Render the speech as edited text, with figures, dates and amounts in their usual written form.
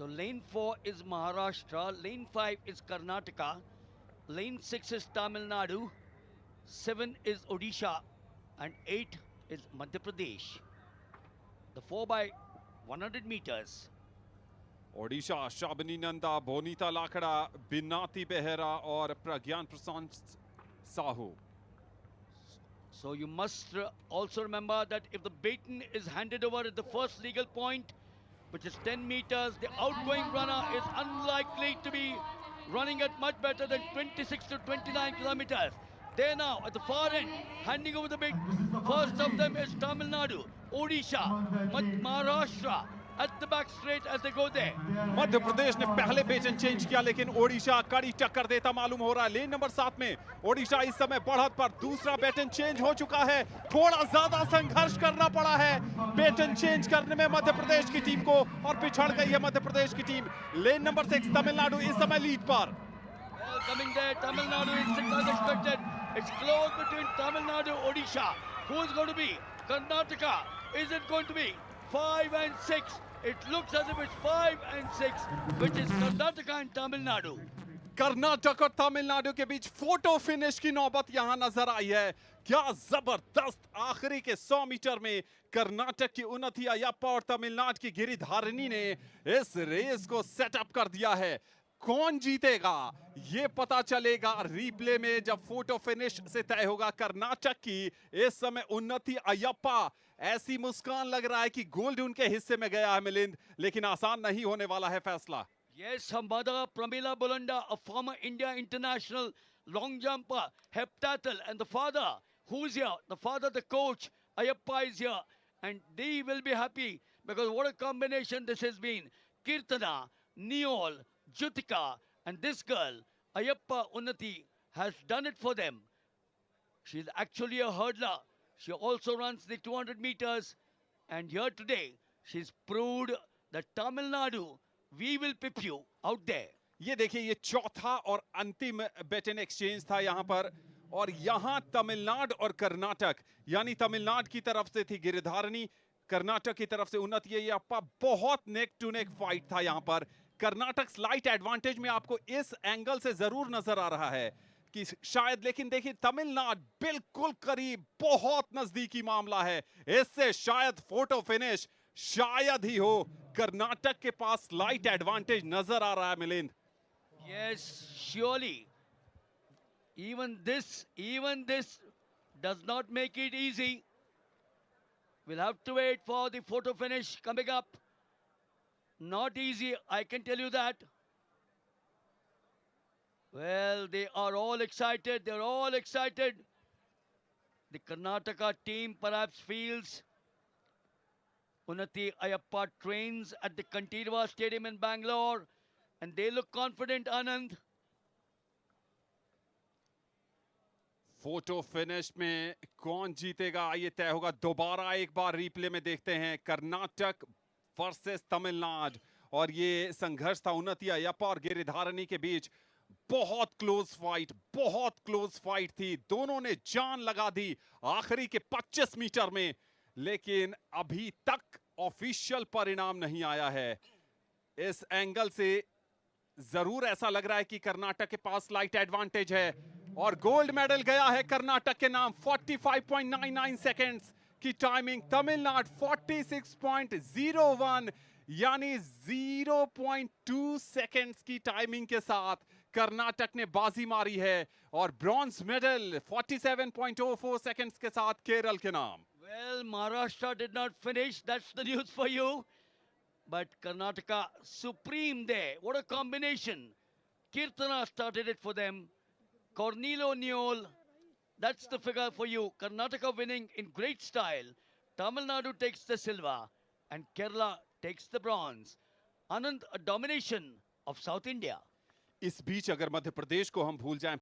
So lane 4 is Maharashtra, lane 5 is Karnataka, lane 6 is Tamil Nadu, 7 is Odisha, and 8 is Madhya Pradesh. The 4 by 100 meters. Odisha शाबनी Nanda, बोनीता लाखड़ा, बिनाती Behera और प्रज्ञान प्रशांत Sahu. So you must also remember that if the baton is handed over at the first legal point, which is 10 meters, the outgoing runner is unlikely to be running at much better than 26 to 29 kilometers. There now at the far end, handing over the baton. First of them is Tamil Nadu, Odisha, Maharashtra. At the back straight as they go there. Madhya Pradesh ने पहले बेचन change किया, लेकिन ओडिशा कड़ी टक्कर देता मालूम हो रहा है. लेन नंबर 7 में ओडिशा इस समय बढ़त पर, दूसरा बैटन चेंज हो चुका है. थोड़ा ज्यादा संघर्ष करना पड़ा है बैटन चेंज करने में मध्य प्रदेश की टीम को, और पिछड़ गई है मध्य प्रदेश की टीम. लेन नंबर 6 तमिलनाडु इस समय लीड पर. Well, coming there, Tamil Nadu is unexpected. It's close between Tamil Nadu, Odisha. Who is going to be? Karnataka. Is it going to be 5 and 6? It looks as if it's 5 and 6, which is Karnataka and Tamil Nadu. Karnataka और तमिलनाडु के बीच photo finish की नौबत यहां नजर आई है. क्या जबरदस्त आखिरी के 100 मीटर में कर्नाटक की उन्नति अयप्पा और तमिलनाडु की गिरिधारिणी ने इस रेस को सेटअप कर दिया है. कौन जीतेगा ये पता चलेगा रिप्ले में, जब फोटो फिनिश से तय होगा. कर्नाटक की इस समय उन्नति अयप्पा, ऐसी मुस्कान लग रहा है कि गोल्ड उनके हिस्से में गया है मिलिंद, लेकिन आसान नहीं होने वाला है फैसला. Yes, her mother Pramila Bulanda, a former India international long jumper, heptathlete, and the father, who's here? The father, the coach, Ayappa is here, and they will be happy because what a combination this has been. Kirtana, Neol, Jutika, and this girl, Ayappa Unnati, has done it for them. She's actually a hurdler. She also runs the 200 meters, and here today, she's proved that Tamil Nadu, we will pip you out there. ये देखिए, ये चौथा और अंतिम baton exchange था यहाँ पर, और यहाँ तमिलनाडु और कर्नाटक, यानी तमिलनाडु की तरफ से थी गिरिधारिणी, कर्नाटक की तरफ से उन्नति अयप्पा. बहुत नेक टू नेक फाइट था यहाँ पर. कर्नाटक स्लाइट एडवांटेज में आपको इस एंगल से जरूर नजर आ रहा है कि शायद, लेकिन देखिए तमिलनाडु बिल्कुल करीब, बहुत नजदीकी मामला है. इससे शायद फोटो फिनिश शायद ही हो. कर्नाटक के पास स्लाइट एडवांटेज नजर आ रहा है Milind. Yes, surely. Even this does not make it easy. We'll have to wait for the photo finish coming up. Not easy, I can tell you that. Well, they are all excited. They're all excited. The Karnataka team perhaps feels Unnati Ayappa trains at the Kantirva Stadium in Bangalore, and they look confident, Anand. Photo finish में कौन जीतेगा ये तय होगा. दोबारा एक बार replay में देखते हैं कर्नाटक वर्सेस तमिलनाडु, और ये संघर्ष था उन्नति अयप्पा और गिरिधारिणी के बीच. बहुत क्लोज फाइट थी. दोनों ने जान लगा दी आखिरी के 25 मीटर में, लेकिन अभी तक ऑफिशियल परिणाम नहीं आया है. इस एंगल से जरूर ऐसा लग रहा है कि कर्नाटक के पास स्लाइट एडवांटेज है, और गोल्ड मेडल गया है कर्नाटक के नाम. 45.99 सेकेंड्स की टाइमिंग, तमिलनाडु 46.01, यानी 0.2 सेकेंड्स की टाइमिंग के साथ कर्नाटक ने बाजी मारी है, और ब्रॉन्ज मेडल 47.04 सेकेंड्स के साथ केरल के नाम. Well, Maharashtra did not finish. That's the news for you. But Karnataka supreme there. What a combination. Kirtana started it for them. Cornelo Neol, that's the figure for you. Karnataka winning in great style. Tamil Nadu takes the silver and Kerala takes the bronze. Anand, a domination of South India. इस बीच अगर मध्य प्रदेश को हम भूल जाएं,